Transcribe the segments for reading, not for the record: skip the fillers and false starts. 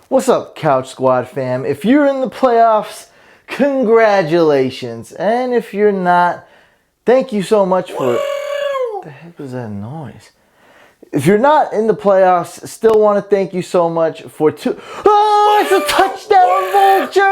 What's up, Couch Squad fam? If you're in the playoffs, congratulations. And if you're not, thank you so much for... What the heck was that noise? If you're not in the playoffs, still want to thank you so much for Oh, it's a touchdown, Vulture!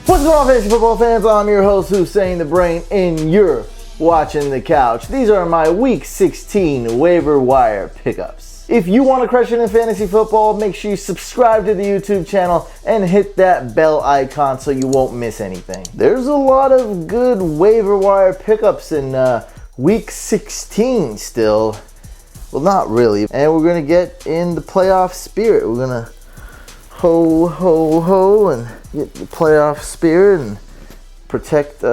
What's going on, fantasy football fans? I'm your host, Hussein the Brain, and you're watching The Couch. These are my Week 16 waiver wire pickups. If you want to crush it in fantasy football, make sure you subscribe to the YouTube channel and hit that bell icon so you won't miss anything. There's a lot of good waiver wire pickups in Week 16 still. Well, not really. And we're going to get in the playoff spirit. We're going to ho, ho, ho and get the playoff spirit and protect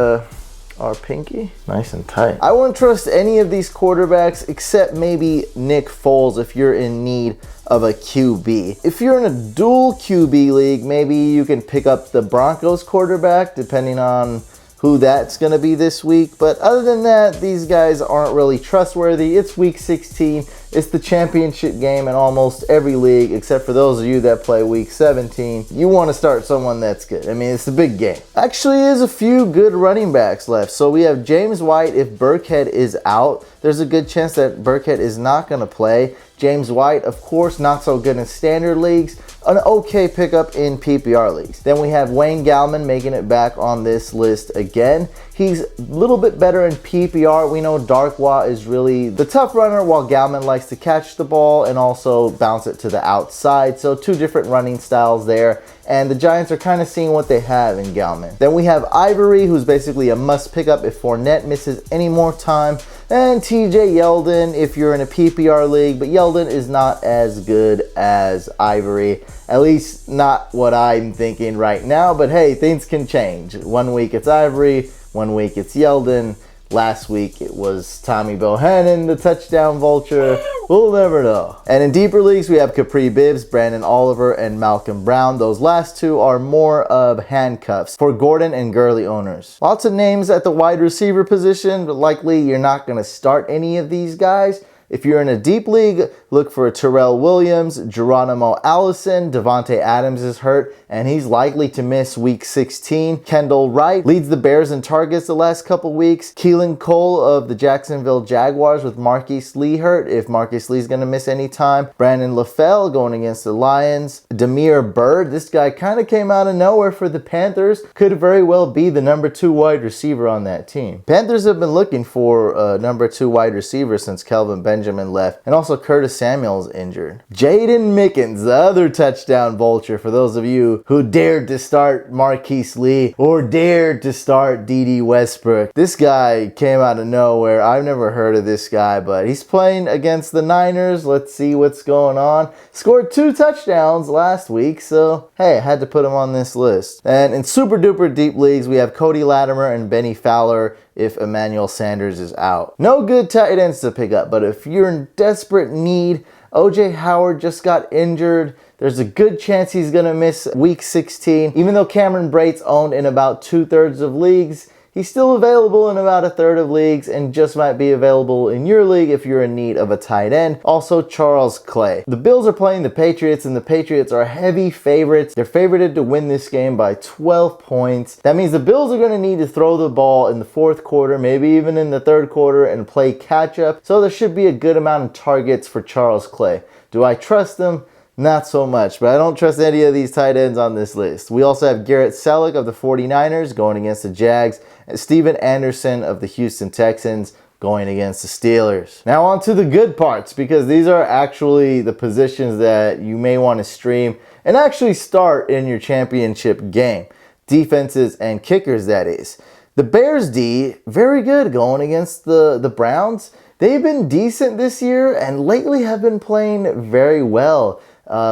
our pinky nice and tight. I wouldn't trust any of these quarterbacks except maybe Nick Foles if you're in need of a QB. If you're in a dual QB league, maybe you can pick up the Broncos quarterback depending on who that's going to be this week. But other than that, these guys aren't really trustworthy. It's Week 16. It's the championship game in almost every league, except for those of you that play Week 17. You want to start someone that's good. I mean, it's a big game. Actually, there's a few good running backs left. So we have James White. If Burkhead is out, there's a good chance that Burkhead is not going to play. James White, of course, not so good in standard leagues. An okay pickup in PPR leagues. Then we have Wayne Gallman making it back on this list again. He's a little bit better in PPR. We know Darkwa is really the tough runner, while Gallman likes to catch the ball and also bounce it to the outside. So two different running styles there. And the Giants are kind of seeing what they have in Gallman. Then we have Ivory, who's basically a must pickup if Fournette misses any more time. And TJ Yeldon if you're in a PPR league, but Yeldon is not as good as Ivory. At least not what I'm thinking right now, but hey, things can change. 1 week it's Ivory, 1 week it's Yeldon. Last week it was Tommy Bohannon, the touchdown vulture. We'll never know. And in deeper leagues, we have Capri Bibbs, Brandon Oliver, and Malcolm Brown. Those last two are more of handcuffs for Gordon and Gurley owners. Lots of names at the wide receiver position, but likely you're not going to start any of these guys. If you're in a deep league, look for Terrell Williams, Geronimo Allison. Devontae Adams is hurt, and he's likely to miss Week 16. Kendall Wright leads the Bears in targets the last couple weeks. Keelan Cole of the Jacksonville Jaguars with Marquise Lee hurt, if Marquise Lee's going to miss any time. Brandon LaFell going against the Lions. Damiere Byrd, this guy kind of came out of nowhere for the Panthers. Could very well be the number 2 wide receiver on that team. Panthers have been looking for a number 2 wide receiver since Kelvin Benjamin left, and also Curtis Samuel's injured. Jaden Mickens, the other touchdown vulture, for those of you who dared to start Marquise Lee or dared to start D.D. Westbrook. This guy came out of nowhere. I've never heard of this guy, but he's playing against the Niners. Let's see what's going on. Scored 2 touchdowns last week, so hey, I had to put him on this list. And in super duper deep leagues, we have Cody Latimer and Benny Fowler if Emmanuel Sanders is out. No good tight ends to pick up, but if you're in desperate need, OJ Howard just got injured. There's a good chance he's going to miss Week 16. Even though Cameron Brate's owned in about 2/3 of leagues, he's still available in about 1/3 of leagues and just might be available in your league if you're in need of a tight end. Also, Charles Clay. The Bills are playing the Patriots, and the Patriots are heavy favorites. They're favorited to win this game by 12 points. That means the Bills are going to need to throw the ball in the 4th quarter, maybe even in the 3rd quarter, and play catch up. So there should be a good amount of targets for Charles Clay. Do I trust him? Not so much, but I don't trust any of these tight ends on this list. We also have Garrett Selleck of the 49ers going against the Jags, and Steven Anderson of the Houston Texans going against the Steelers. Now on to the good parts, because these are actually the positions that you may want to stream and actually start in your championship game. Defenses and kickers, that is. The Bears D, very good going against the Browns. They've been decent this year and lately have been playing very well.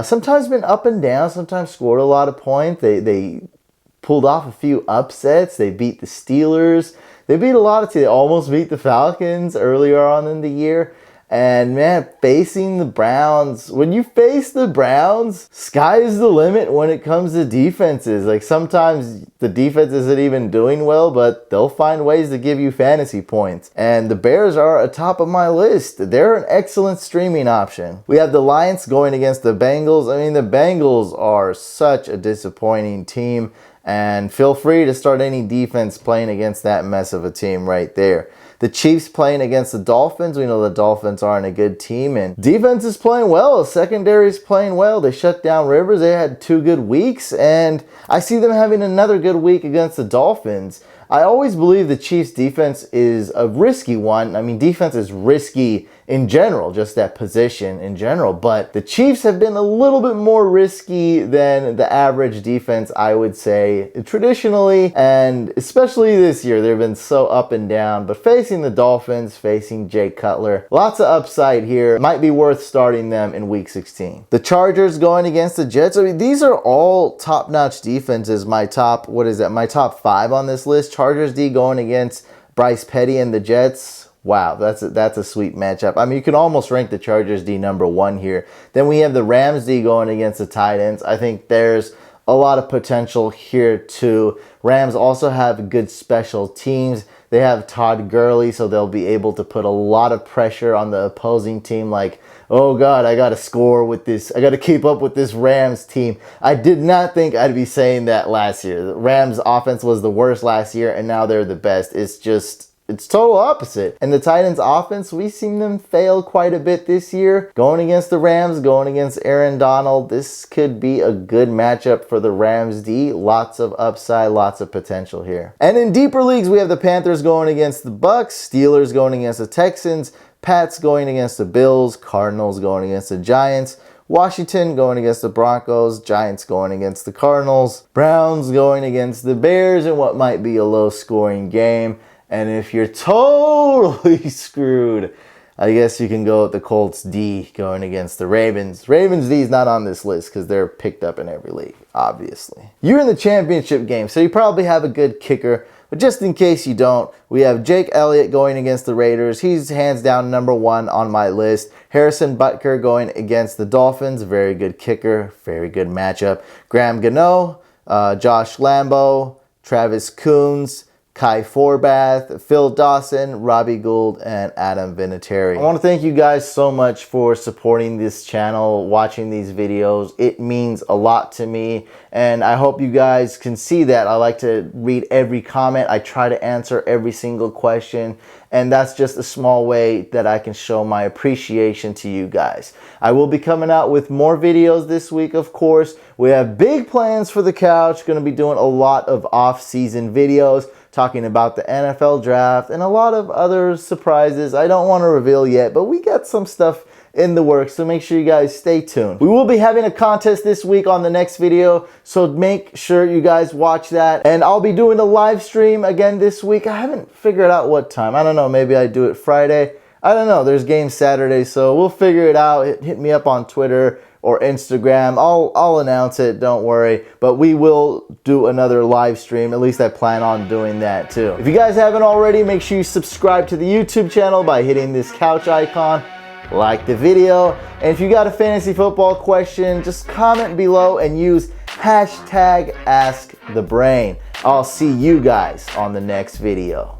Sometimes been up and down, sometimes scored a lot of points. They pulled off a few upsets. They beat the Steelers. They beat a lot of teams. They almost beat the Falcons earlier on in the year. And man, facing the Browns, when you face the Browns, sky is the limit when it comes to defenses. Like sometimes the defense isn't even doing well, but they'll find ways to give you fantasy points. And the Bears are atop of my list. They're an excellent streaming option. We have the Lions going against the Bengals. I mean, the Bengals are such a disappointing team. And feel free to start any defense playing against that mess of a team right there. The Chiefs playing against the Dolphins. We know the Dolphins aren't a good team. And defense is playing well. Secondary is playing well. They shut down Rivers. They had 2 good weeks. And I see them having another good week against the Dolphins. I always believe the Chiefs' defense is a risky one. I mean, defense is risky in general, just that position in general. But the Chiefs have been a little bit more risky than the average defense, I would say, traditionally. And especially this year, they've been so up and down. But facing the Dolphins, facing Jay Cutler, lots of upside here. Might be worth starting them in Week 16. The Chargers going against the Jets. I mean, these are all top-notch defenses. My top 5 on this list. Chargers D going against Bryce Petty and the Jets. Wow, that's a sweet matchup. I mean, you can almost rank the Chargers D number 1 here. Then we have the Rams D going against the Titans. I think there's a lot of potential here too. Rams also have good special teams. They have Todd Gurley, so they'll be able to put a lot of pressure on the opposing team. Like, oh God, I got to score with this. I got to keep up with this Rams team. I did not think I'd be saying that last year. The Rams offense was the worst last year, and now they're the best. It's total opposite. And the Titans offense, we've seen them fail quite a bit this year. Going against the Rams, going against Aaron Donald, this could be a good matchup for the Rams D. Lots of upside, lots of potential here. And in deeper leagues, we have the Panthers going against the Bucks, Steelers going against the Texans, Pats going against the Bills, Cardinals going against the Giants, Washington going against the Broncos, Giants going against the Cardinals, Browns going against the Bears in what might be a low-scoring game. And if you're totally screwed, I guess you can go with the Colts D going against the Ravens. Ravens D is not on this list because they're picked up in every league, obviously. You're in the championship game, so you probably have a good kicker. But just in case you don't, we have Jake Elliott going against the Raiders. He's hands down number 1 on my list. Harrison Butker going against the Dolphins. Very good kicker. Very good matchup. Graham Gano, Josh Lambo, Travis Coons, Kai Forbath, Phil Dawson, Robbie Gould, and Adam Vinatieri. I want to thank you guys so much for supporting this channel, watching these videos. It means a lot to me, and I hope you guys can see that. I like to read every comment. I try to answer every single question, and that's just a small way that I can show my appreciation to you guys. I will be coming out with more videos this week, of course. We have big plans for the couch. Going to be doing a lot of off-season videos, talking about the NFL draft and a lot of other surprises I don't want to reveal yet, but we got some stuff in the works, so make sure you guys stay tuned. We will be having a contest this week on the next video, so make sure you guys watch that. And I'll be doing a live stream again this week. I haven't figured out what time. I don't know, maybe I do it Friday. I don't know, there's games Saturday, so we'll figure it out. Hit me up on Twitter or Instagram. I'll announce it, don't worry. But we will do another live stream. At least I plan on doing that too. If you guys haven't already, make sure you subscribe to the YouTube channel by hitting this couch icon. Like the video. And if you got a fantasy football question, just comment below and use hashtag AskTheBrain. I'll see you guys on the next video.